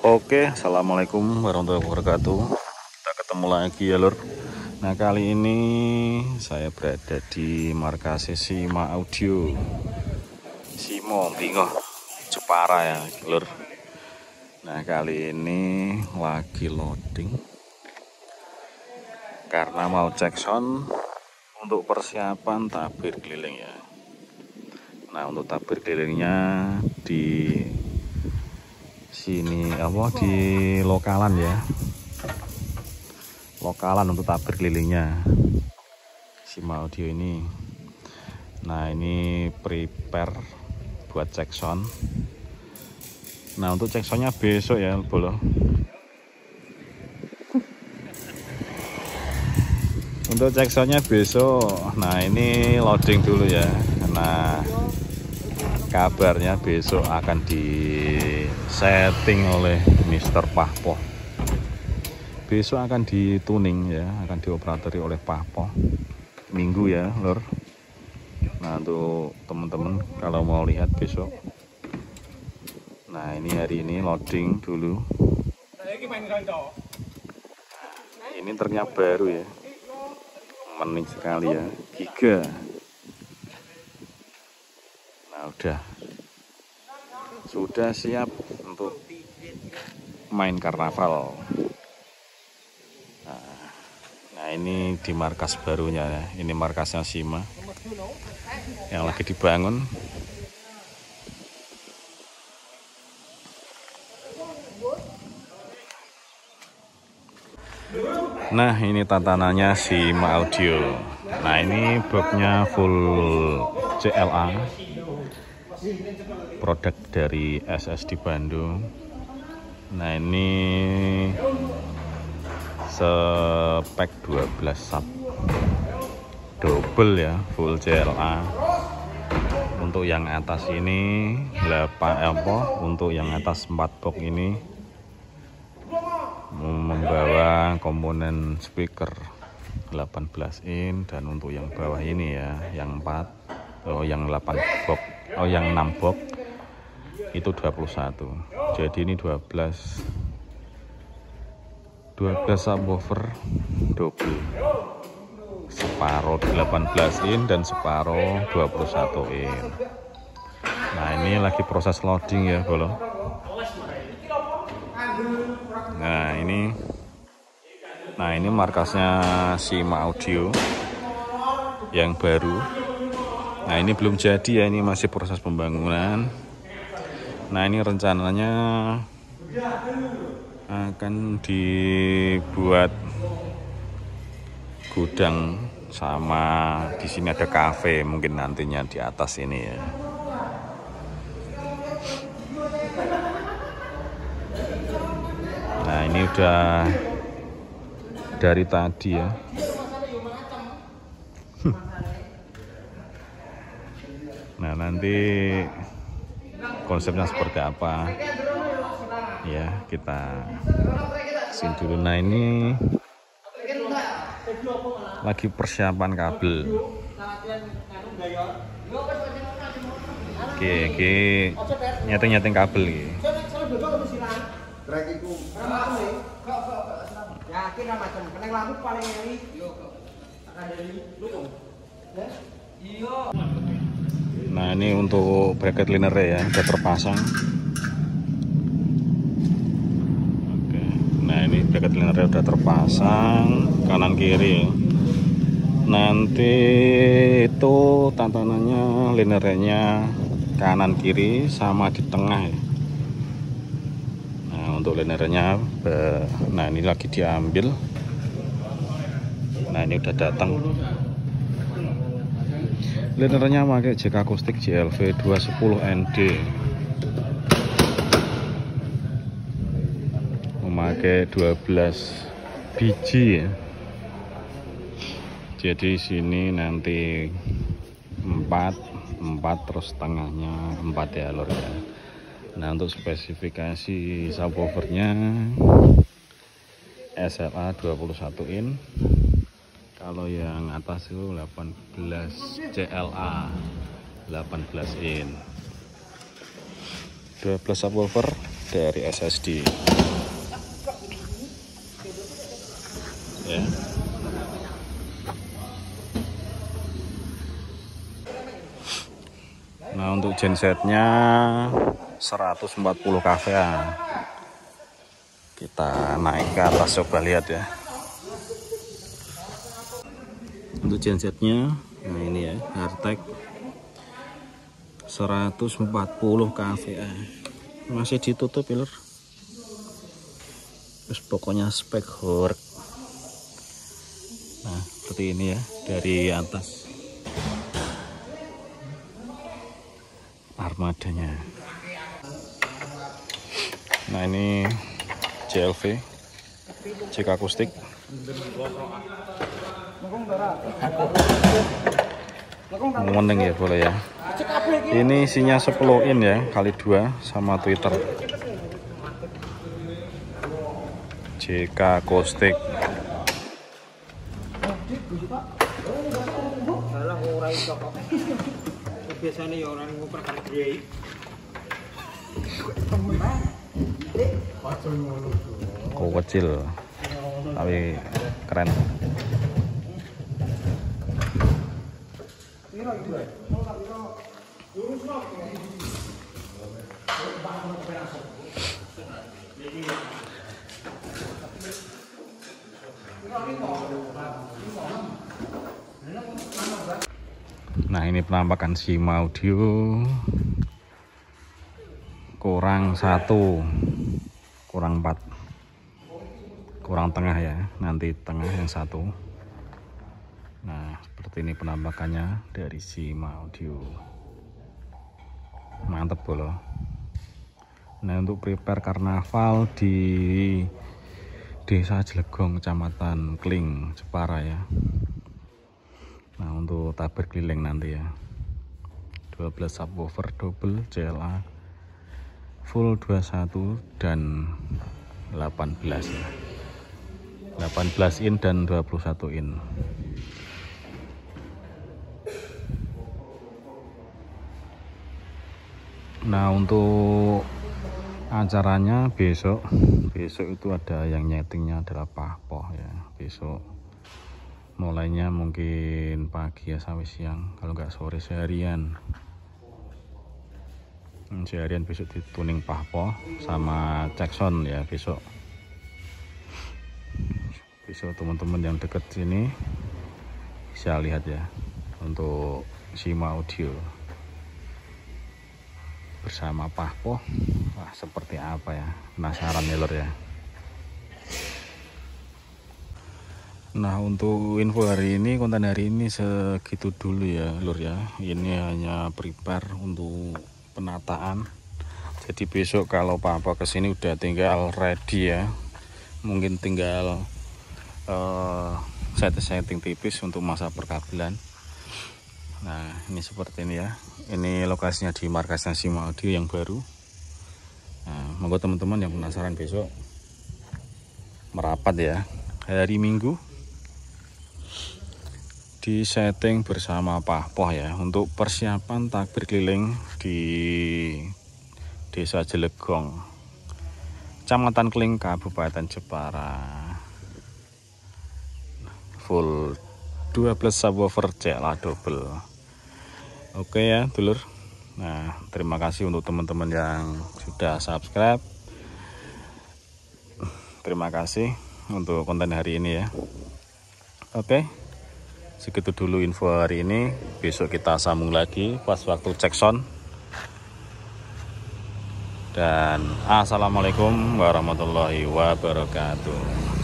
Oke, assalamualaikum warahmatullahi wabarakatuh. Kita ketemu lagi ya lur. Nah kali ini saya berada di markas Sima Audio Simo Bingo Jepara ya lur. Nah kali ini lagi loading karena mau cek sound untuk persiapan tabir keliling ya. Nah untuk tabir kelilingnya di sini di lokalan ya, lokalan untuk tabir kelilingnya Sima Audio ini. Nah ini prepare buat cek sound. Nah untuk cek soundnya besok ya bolo. Untuk cek soundnya besok. Nah ini loading dulu ya. Nah kabarnya besok akan di setting oleh Mr. Pahpoh. Besok akan dituning ya, akan dioperatori oleh Pahpoh Minggu ya lor. Nah untuk teman-teman kalau mau lihat besok. Nah ini hari ini loading dulu. Ini ternyata baru ya, mening sekali ya, giga. Nah sudah siap untuk main karnaval. Nah ini di markas barunya ya. Ini markasnya Sima yang lagi dibangun. Nah ini tatanannya Sima Audio. Nah ini boxnya full CLA, produk dari SS di Bandung. Nah ini spek 12 sub double ya, full CLA. Untuk yang atas ini 8 untuk yang atas 4 box ini membawa komponen speaker 18 in, dan untuk yang bawah ini ya, yang 6 box itu 21. Jadi ini 12 subwoofer double, separuh 18 in dan separuh 21 in. Nah ini lagi proses loading ya bolo. Nah ini markasnya Sima Audio yang baru. Nah ini belum jadi ya, ini masih proses pembangunan. Nah ini rencananya akan dibuat gudang, sama di sini ada kafe mungkin nantinya di atas ini ya. Nah ini udah dari tadi ya. Nah nanti konsepnya seperti apa ya, kita sini dulu. Nah ini lagi persiapan kabel. Oke, nyeting kabel iki. Nah ini untuk bracket liner ya, udah terpasang. Oke. Nah ini bracket linernya udah terpasang kanan kiri. Nanti itu tantanannya linernya kanan kiri sama di tengah ya. Nah untuk linernya, nah ini lagi diambil. Nah ini udah datang. Linernya pakai jack akustik JLV 210ND, memakai 12 biji ya. Jadi sini nanti 4 terus tengahnya 4 ya lor ya. Nah untuk spesifikasi subwoofernya SLA 21 in. Kalau yang atas itu 18 CLA 18 in. 12 subwoofer dari SSD ya. Nah untuk gensetnya 140 kVA. Kita naik ke atas, coba lihat ya. Untuk gensetnya, nah ini ya, Hardtech 140 kVA. Masih ditutup ya lur. Terus pokoknya spek hork. Nah seperti ini ya dari atas armadanya. Nah ini JLV cek akustik. Meneng ya boleh ya. Ini isinya 10 in ya, kali 2 sama Twitter. JK akustik. Biasanya ya orang ngoper kan dia. Kok kecil tapi keren. Nah ini penampakan SIM audio kurang 1 kurang 4 kurang tengah ya, nanti tengah yang 1. Nah seperti ini penampakannya dari SIM audio, mantep bolo. Nah untuk prepare karnaval di Desa Jelegong Kecamatan Kling Jepara ya. Nah untuk tabir keliling nanti ya, 12 subwoofer double CLA full 21 dan 18 ya, 18 in dan 21 in. Nah untuk acaranya besok itu ada yang nyetingnya adalah Pahpoh ya. Besok mulainya mungkin pagi ya sampai siang, kalau nggak sore seharian. Seharian besok dituning Pahpoh sama Jackson ya besok. Besok teman-teman yang deket sini bisa lihat ya untuk SIM audio bersama Pahpoh. Wah seperti apa ya, penasaran ya lur ya. Nah untuk info hari ini, konten hari ini segitu dulu ya lur ya. Ini hanya prepare untuk penataan. Jadi besok kalau Pahpoh kesini udah tinggal ready ya. Mungkin tinggal setting tipis untuk masa perkabelan. Nah ini seperti ini ya. Ini lokasinya di markasnya SIM audio yang baru. Nah monggo teman-teman yang penasaran besok merapat ya, hari Minggu di setting bersama Pahpoh ya, untuk persiapan takbir keliling di Desa Jelegong Kecamatan Kling Kabupaten Jepara, full 12 subwoofer CLA double. Oke ya dulur. Nah terima kasih untuk teman-teman yang sudah subscribe. Terima kasih untuk konten hari ini ya. Oke, segitu dulu info hari ini. Besok kita sambung lagi pas waktu cek sound. Dan assalamualaikum warahmatullahi wabarakatuh.